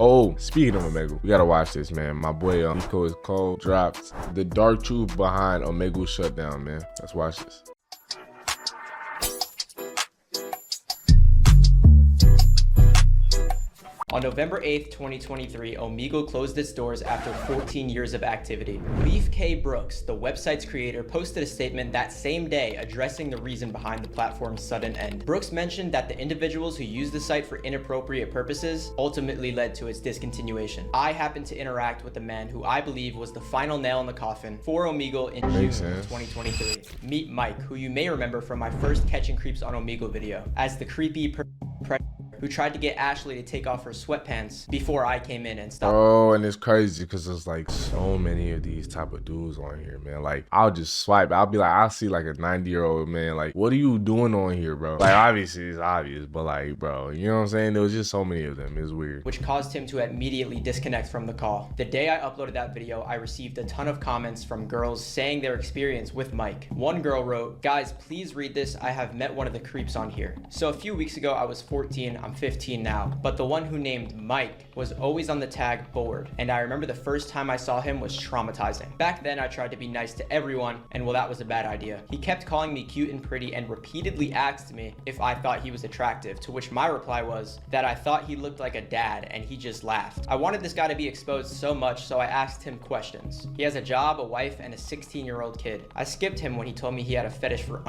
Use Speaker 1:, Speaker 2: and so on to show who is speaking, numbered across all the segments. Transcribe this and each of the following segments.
Speaker 1: Oh, speaking of Omegle, we gotta watch this, man. My boy Nico is cold dropped the dark truth behind Omegle shutdown, man. Let's watch this.
Speaker 2: On November 8th, 2023, Omegle closed its doors after 14 years of activity. Leif K. Brooks, the website's creator, posted a statement that same day addressing the reason behind the platform's sudden end. Brooks mentioned that the individuals who used the site for inappropriate purposes ultimately led to its discontinuation. I happened to interact with the man who I believe was the final nail in the coffin for Omegle in June 2023. Meet Mike, who you may remember from my first Catching Creeps on Omegle video, as the creepy who tried to get Ashley to take off her sweatpants before I came in and stopped.
Speaker 1: Oh, and it's crazy because there's like so many of these type of dudes on here, man. Like, I'll just swipe. I'll be like, I'll see like a 90-year-old man. Like, what are you doing on here, bro? Like, obviously it's obvious, but like, bro, you know what I'm saying? There was just so many of them. It's weird.
Speaker 2: Which caused him to immediately disconnect from the call. The day I uploaded that video, I received a ton of comments from girls saying their experience with Mike. One girl wrote, "Guys, please read this. I have met one of the creeps on here. So a few weeks ago, I was 14. I'm 15 now, but the one who named Mike was always on the tag bored, and I remember the first time I saw him was traumatizing. Back then I tried to be nice to everyone, and well, that was a bad idea. He kept calling me cute and pretty and repeatedly asked me if I thought he was attractive, to which my reply was that I thought he looked like a dad, and he just laughed. I wanted this guy to be exposed so much, so I asked him questions. He has a job, a wife, and a 16-year-old kid. I skipped him when he told me he had a fetish for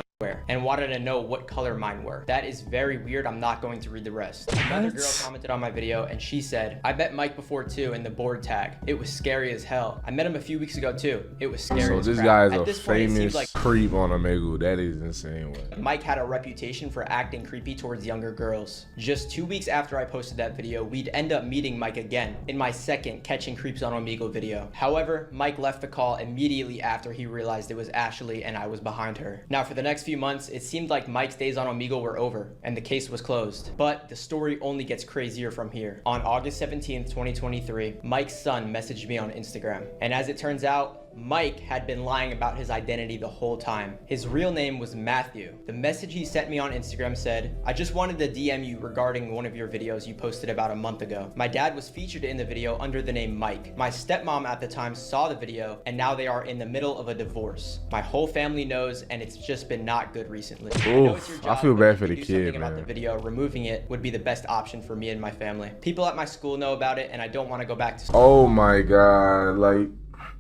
Speaker 2: and wanted to know what color mine were. That is very weird. I'm not going to read the rest." Another girl commented on my video and she said, "I bet Mike before too in the board tag. It was scary as hell. I met him a few weeks ago too. It was scary
Speaker 1: so
Speaker 2: as
Speaker 1: this
Speaker 2: crap."
Speaker 1: guy is
Speaker 2: At
Speaker 1: a
Speaker 2: this point, it
Speaker 1: famous
Speaker 2: seems like
Speaker 1: creep on Omegle. That is insane.
Speaker 2: Mike had a reputation for acting creepy towards younger girls. Just 2 weeks after I posted that video, we'd end up meeting Mike again in my second Catching Creeps on Omegle video. However, Mike left the call immediately after he realized it was Ashley and I was behind her. Now for the next few months, it seemed like Mike's days on Omegle were over and the case was closed. But the story only gets crazier from here. On August 17th, 2023, Mike's son messaged me on Instagram. And as it turns out, Mike had been lying about his identity the whole time. His real name was Matthew. The message he sent me on Instagram said, "I just wanted to DM you regarding one of your videos you posted about a month ago. My dad was featured in the video under the name Mike. My stepmom at the time saw the video and now they are in the middle of a divorce. My whole family knows and it's just been not good recently. I know it's your job,
Speaker 1: I feel bad for the
Speaker 2: do
Speaker 1: kid,
Speaker 2: something about the video. Removing it would be the best option for me and my family. People at my school know about it and I don't want to go back to school."
Speaker 1: Oh my God, like,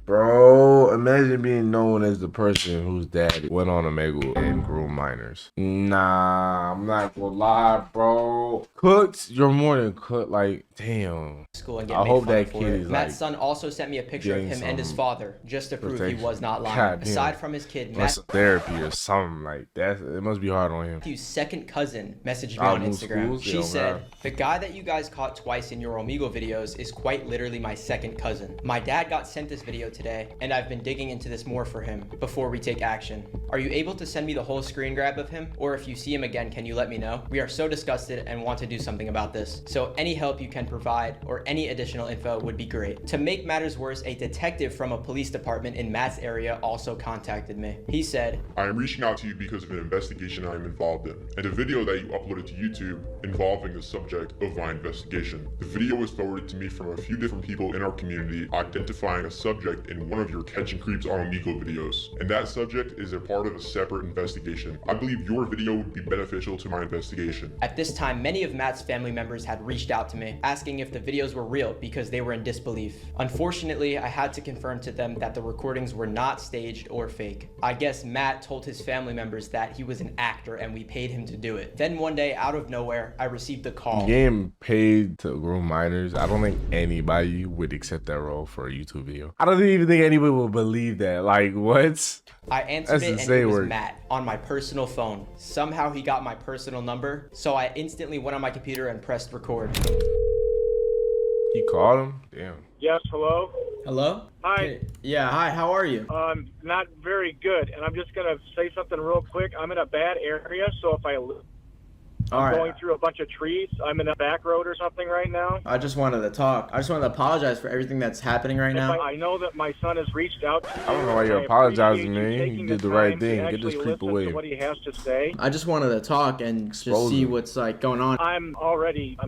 Speaker 1: bro, imagine being known as the person whose dad went on Omegle and groomed minors. Nah, I'm not gonna lie, bro. Cooked, you're more than cooked. Like, damn.
Speaker 2: School and get
Speaker 1: I
Speaker 2: made
Speaker 1: hope
Speaker 2: fun
Speaker 1: that
Speaker 2: for
Speaker 1: kid
Speaker 2: it.
Speaker 1: is
Speaker 2: Matt's
Speaker 1: like
Speaker 2: son also sent me a picture of him and his father just to prove he was not lying.
Speaker 1: God,
Speaker 2: Aside from his kid,
Speaker 1: therapy or something like that. It must be hard on him.
Speaker 2: Matthew's second cousin messaged me on Instagram. She said, "The guy that you guys caught twice in your Omegle videos is quite literally my second cousin. My dad got sent this video today and I've been digging into this more for him before we take action. Are you able to send me the whole screen grab of him? Or if you see him again, can you let me know? We are so disgusted and want to do something about this. So any help you can provide or any additional info would be great." To make matters worse, a detective from a police department in Matt's area also contacted me. He said,
Speaker 3: "I am reaching out to you because of an investigation I am involved in, and a video that you uploaded to YouTube involving the subject of my investigation. The video was forwarded to me from a few different people in our community identifying a subject in one of your Catching Creeps on Omegle videos, and that subject is a part of a separate investigation. I believe your video would be beneficial to my investigation."
Speaker 2: At this time, many of Matt's family members had reached out to me, asking if the videos were real because they were in disbelief. Unfortunately, I had to confirm to them that the recordings were not staged or fake. I guess Matt told his family members that he was an actor and we paid him to do it. Then one day, out of nowhere, I received a call.
Speaker 1: Getting paid to groom minors, I don't think anybody would accept that role for a YouTube video. I don't even think anybody would believe that. Like, what?
Speaker 2: I answered it and it was Matt on my personal phone. Somehow he got my personal number, so I instantly went on my computer and pressed record.
Speaker 1: He called him? Damn.
Speaker 4: Yes, hello?
Speaker 2: Hello?
Speaker 4: Hi.
Speaker 2: Hey, yeah, hi, how are you?
Speaker 4: Not very good, and I'm just gonna say something real quick. I'm in a bad area, so if I I'm going
Speaker 2: right.
Speaker 4: through a bunch of trees. I'm in a back road or something right now.
Speaker 2: I just wanted to talk. I just wanted to apologize for everything that's happening right now.
Speaker 4: I know that my son has reached out to you.
Speaker 1: I don't know why
Speaker 4: and
Speaker 1: you're
Speaker 4: I
Speaker 1: apologizing,
Speaker 4: appreciate
Speaker 1: man.
Speaker 4: taking
Speaker 1: You did the right
Speaker 4: time to
Speaker 1: thing. Get this
Speaker 4: actually
Speaker 1: creep
Speaker 4: listen
Speaker 1: away.
Speaker 4: to what he has to say.
Speaker 2: I just wanted to talk and just
Speaker 1: Expose
Speaker 2: see
Speaker 1: him.
Speaker 2: what's like going on.
Speaker 4: I'm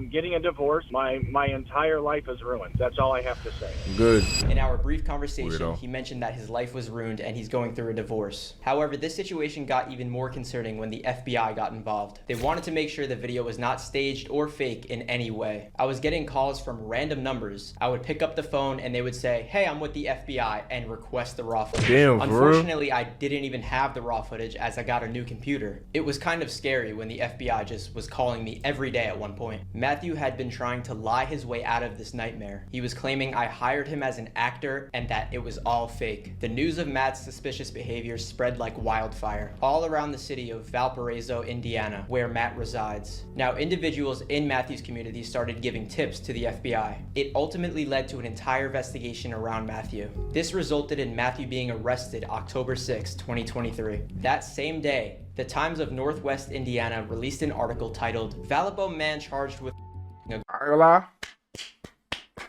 Speaker 4: getting a divorce. My entire life is ruined. That's all I have to say.
Speaker 1: Good.
Speaker 2: In our brief conversation,
Speaker 1: Weirdo.
Speaker 2: he mentioned that his life was ruined and he's going through a divorce. However, this situation got even more concerning when the FBI got involved. They wanted to make sure the video was not staged or fake in any way. I was getting calls from random numbers. I would pick up the phone and they would say, "Hey, I'm with the FBI," and request the raw footage.
Speaker 1: Damn, for real?
Speaker 2: Unfortunately, I didn't even have the raw footage as I got a new computer. It was kind of scary when the FBI just was calling me every day at one point. Matthew had been trying to lie his way out of this nightmare. He was claiming I hired him as an actor and that it was all fake. The news of Matt's suspicious behavior spread like wildfire all around the city of Valparaiso, Indiana, where Matt resides. Now, individuals in Matthew's community started giving tips to the FBI. It ultimately led to an entire investigation around Matthew. This resulted in Matthew being arrested October 6, 2023. That same day, the Times of Northwest Indiana released an article titled "Valpo Man Charged with..."
Speaker 1: I ain't gonna lie.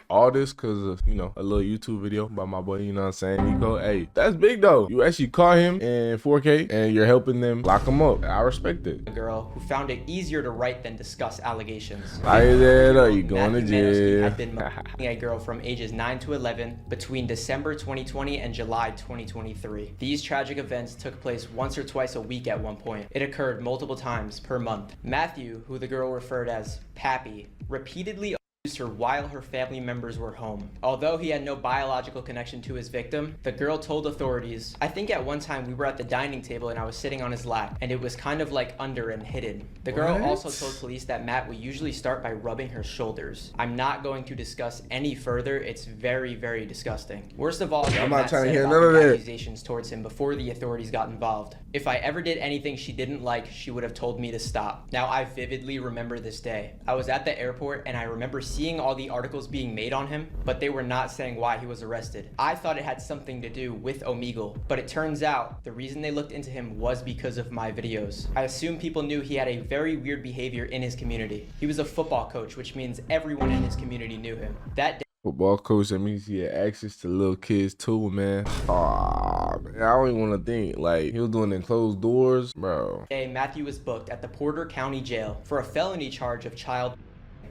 Speaker 1: All this because of, you know, a little YouTube video by my boy, you know what I'm saying, Nico. Hey, that's big though. You actually caught him in 4K and you're helping them lock him up. I respect it.
Speaker 2: A girl who found it easier to write than discuss allegations.
Speaker 1: Light that up, you going to
Speaker 2: Matthew Manowski
Speaker 1: jail.
Speaker 2: had been molesting a girl from ages 9 to 11 between December 2020 and July 2023. These tragic events took place once or twice a week at one point. It occurred multiple times per month. Matthew, who the girl referred as Pappy, repeatedly abused her while her family members were home. Although he had no biological connection to his victim, the girl told authorities, "I think at one time we were at the dining table and I was sitting on his lap, and it was kind of like under and hidden." The girl
Speaker 1: What?
Speaker 2: also told police that Matt would usually start by rubbing her shoulders. I'm not going to discuss any further. It's very, very disgusting. Worst of all,
Speaker 1: I'm not
Speaker 2: Matt
Speaker 1: trying to
Speaker 2: said
Speaker 1: hear
Speaker 2: about
Speaker 1: none of
Speaker 2: the
Speaker 1: that.
Speaker 2: accusations towards him before the authorities got involved. "If I ever did anything she didn't like, she would have told me to stop." Now, I vividly remember this day. I was at the airport and I remember seeing all the articles being made on him, but they were not saying why he was arrested. I thought it had something to do with Omegle, but it turns out the reason they looked into him was because of my videos. I assume people knew he had a very weird behavior in his community. He was a football coach, which means everyone in his community knew him. That day,
Speaker 1: Football coach, that means he had access to little kids too, man. Aw, man, I don't even want to think. Like, he was doing it in closed doors, bro.
Speaker 2: Matthew was booked at the Porter County Jail for a felony charge of child.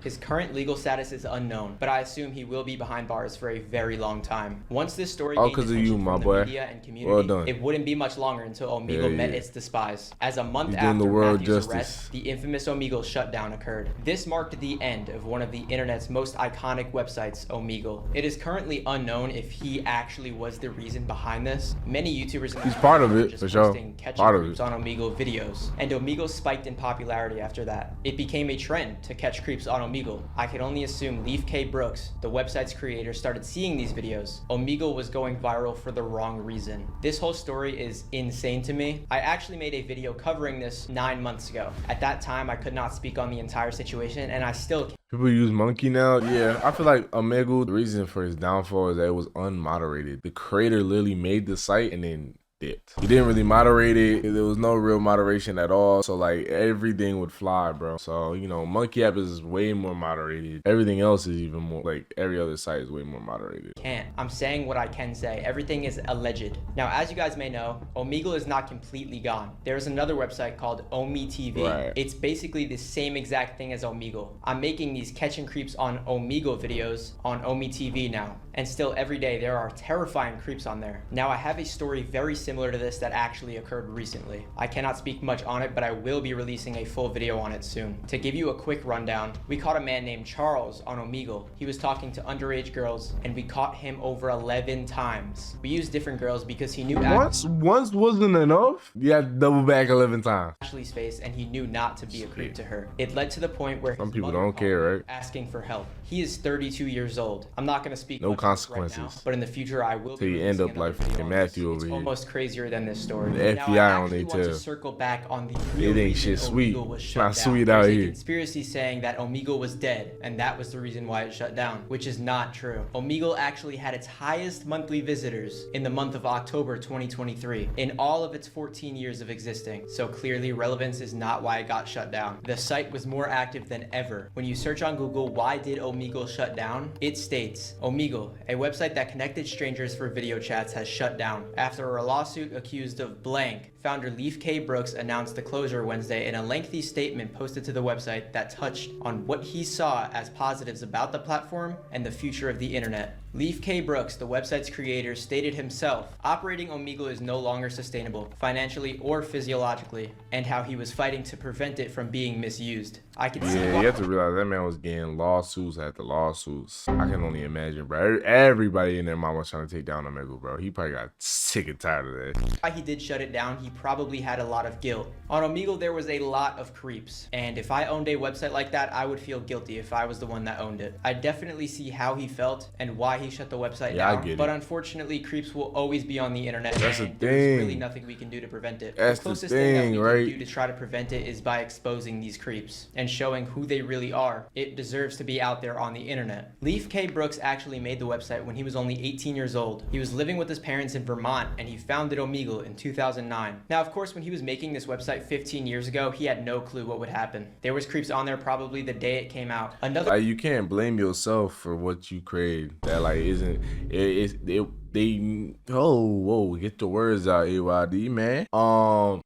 Speaker 2: His current legal status is unknown, but I assume he will be behind bars for a very long time. Once this story
Speaker 1: All
Speaker 2: gained
Speaker 1: 'cause of
Speaker 2: attention
Speaker 1: you, my
Speaker 2: from the
Speaker 1: boy.
Speaker 2: media and community,
Speaker 1: Well done.
Speaker 2: it wouldn't be much longer until Omegle
Speaker 1: Yeah,
Speaker 2: met
Speaker 1: yeah.
Speaker 2: its despise. As a month
Speaker 1: He's doing
Speaker 2: after
Speaker 1: the world
Speaker 2: Matthew's
Speaker 1: justice.
Speaker 2: arrest, the infamous Omegle shutdown occurred. This marked the end of one of the internet's most iconic websites, Omegle. It is currently unknown if he actually was the reason behind this. Many YouTubers
Speaker 1: He's part of
Speaker 2: were
Speaker 1: it,
Speaker 2: just
Speaker 1: for sure.
Speaker 2: posting catching
Speaker 1: Part of
Speaker 2: creeps
Speaker 1: it.
Speaker 2: on Omegle videos, and Omegle spiked in popularity after that. It became a trend to catch creeps on Omegle. I can only assume Leaf K. Brooks, the website's creator, started seeing these videos. Omegle was going viral for the wrong reason. This whole story is insane to me. I actually made a video covering this 9 months ago. At that time, I could not speak on the entire situation, and I still can't.
Speaker 1: People use Monkey now. Yeah, I feel like Omegle, the reason for his downfall is that it was unmoderated. The creator literally made the site and then dipped. He didn't really moderate it. There was no real moderation at all. So like everything would fly, bro. So, you know, Monkey app is way more moderated. Everything else is even more, like every other site is way more moderated.
Speaker 2: I'm saying what I can say. Everything is alleged. Now, as you guys may know, Omegle is not completely gone. There's another website called OmeTV.
Speaker 1: Right.
Speaker 2: It's basically the same exact thing as Omegle. I'm making these catching creeps on Omegle videos on OmeTV now. And still every day there are terrifying creeps on there. Now, I have a story very similar to this that actually occurred recently. I cannot speak much on it, but I will be releasing a full video on it soon. To give you a quick rundown, we caught a man named Charles on Omegle. He was talking to underage girls, and we caught him over 11 times. We used different girls because he knew
Speaker 1: Once wasn't enough? You had to double back 11 times.
Speaker 2: Ashley's face, and he knew not to be a creep to her. It led to the point where
Speaker 1: Some
Speaker 2: his
Speaker 1: people
Speaker 2: mother
Speaker 1: don't
Speaker 2: called
Speaker 1: care,
Speaker 2: me
Speaker 1: right?
Speaker 2: asking for help. He is 32 years old. I'm not going to speak
Speaker 1: No
Speaker 2: much on this right
Speaker 1: consequences.
Speaker 2: now, but in the future I will
Speaker 1: Till
Speaker 2: be
Speaker 1: you end
Speaker 2: releasing
Speaker 1: up
Speaker 2: another
Speaker 1: like
Speaker 2: video
Speaker 1: fucking
Speaker 2: on this.
Speaker 1: Matthew
Speaker 2: It's
Speaker 1: over here.
Speaker 2: almost crazy crazier than this story.
Speaker 1: The
Speaker 2: Now,
Speaker 1: FBI
Speaker 2: I
Speaker 1: on
Speaker 2: actually
Speaker 1: they
Speaker 2: want to
Speaker 1: tail.
Speaker 2: circle back on the
Speaker 1: It
Speaker 2: real
Speaker 1: ain't
Speaker 2: reason
Speaker 1: shit sweet.
Speaker 2: Omegle was
Speaker 1: It's
Speaker 2: shut
Speaker 1: not
Speaker 2: down.
Speaker 1: sweet out
Speaker 2: There's a
Speaker 1: here.
Speaker 2: conspiracy saying that Omegle was dead, and that was the reason why it shut down, which is not true. Omegle actually had its highest monthly visitors in the month of October 2023 in all of its 14 years of existing. So clearly relevance is not why it got shut down. The site was more active than ever. When you search on Google, why did Omegle shut down? It states, Omegle, a website that connected strangers for video chats, has shut down after a lawsuit accused of blank. Founder Leif K. Brooks announced the closure Wednesday in a lengthy statement posted to the website that touched on what he saw as positives about the platform and the future of the internet. Leif K. Brooks, the website's creator, stated himself, operating Omegle is no longer sustainable, financially or physiologically, and how he was fighting to prevent it from being misused. I can see
Speaker 1: Yeah,
Speaker 2: why.
Speaker 1: you have to realize that man was getting lawsuits after lawsuits. I can only imagine, bro. Everybody in their mom was trying to take down Omegle, bro. He probably got sick and tired of that.
Speaker 2: Why he did shut it down, he probably had a lot of guilt. On Omegle, there was a lot of creeps, and if I owned a website like that, I would feel guilty if I was the one that owned it. I definitely see how he felt and why he shut the website
Speaker 1: Yeah, I
Speaker 2: down,
Speaker 1: get
Speaker 2: but
Speaker 1: it.
Speaker 2: unfortunately, creeps will always be on the internet,
Speaker 1: That's the
Speaker 2: and there's really
Speaker 1: thing.
Speaker 2: nothing we can do to prevent it.
Speaker 1: That's
Speaker 2: the
Speaker 1: the
Speaker 2: closest thing that
Speaker 1: thing,
Speaker 2: we
Speaker 1: right?
Speaker 2: can do to try to prevent it is by exposing these creeps and showing who they really are. It deserves to be out there on the internet. Leif K. Brooks actually made the website when he was only 18 years old. He was living with his parents in Vermont, and he founded Omegle in 2009. Now, of course, when he was making this website 15 years ago, he had no clue what would happen. There was creeps on there probably the day it came out. Another
Speaker 1: Like, you can't blame yourself for what you created. That like isn't whoa, get the words out, AYD, man.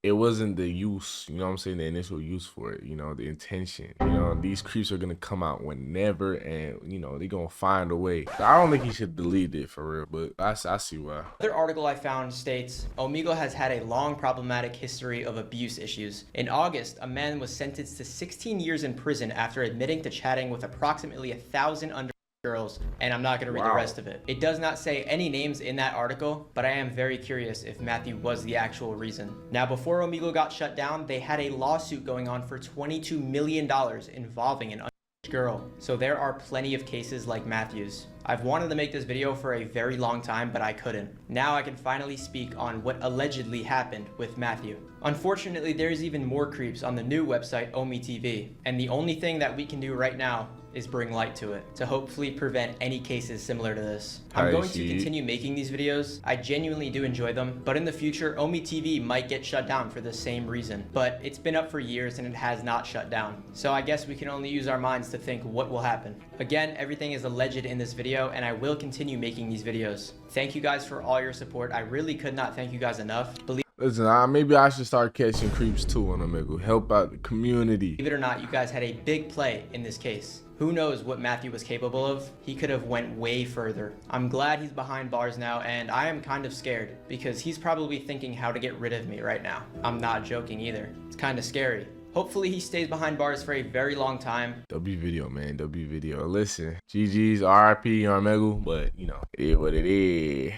Speaker 1: It wasn't the use, you know what I'm saying, the initial use for it, you know, the intention. You know, these creeps are gonna come out whenever, and you know, they're gonna find a way. I don't think he should delete it for real, but I see why.
Speaker 2: Another article I found states, Omegle has had a long problematic history of abuse issues. In August, a man was sentenced to 16 years in prison after admitting to chatting with approximately 1,000 girls, and I'm not going to read the rest of it. It does not say any names in that article, but I am very curious if Matthew was the actual reason. Now, before Omegle got shut down, they had a lawsuit going on for $22 million involving an underage girl. So there are plenty of cases like Matthew's. I've wanted to make this video for a very long time, but I couldn't. Now I can finally speak on what allegedly happened with Matthew. Unfortunately, there's even more creeps on the new website OmeTV, and the only thing that we can do right now is bring light to it to hopefully prevent any cases similar to this. I'm going to continue making these videos. I genuinely do enjoy them, but in the future, OmeTV might get shut down for the same reason. But it's been up for years and it has not shut down. So I guess we can only use our minds to think what will happen. Again, everything is alleged in this video, and I will continue making these videos. Thank you guys for all your support. I really could not thank you guys enough.
Speaker 1: Listen, maybe I should start catching creeps too on Omegle. Help out the community.
Speaker 2: Believe it or not, you guys had a big play in this case. Who knows what Matthew was capable of? He could have went way further. I'm glad he's behind bars now, and I am kind of scared because he's probably thinking how to get rid of me right now. I'm not joking either. It's kind of scary. Hopefully he stays behind bars for a very long time.
Speaker 1: W video, man. W video. Listen, GG's, RIP on Omegle, but you know, it is what it is.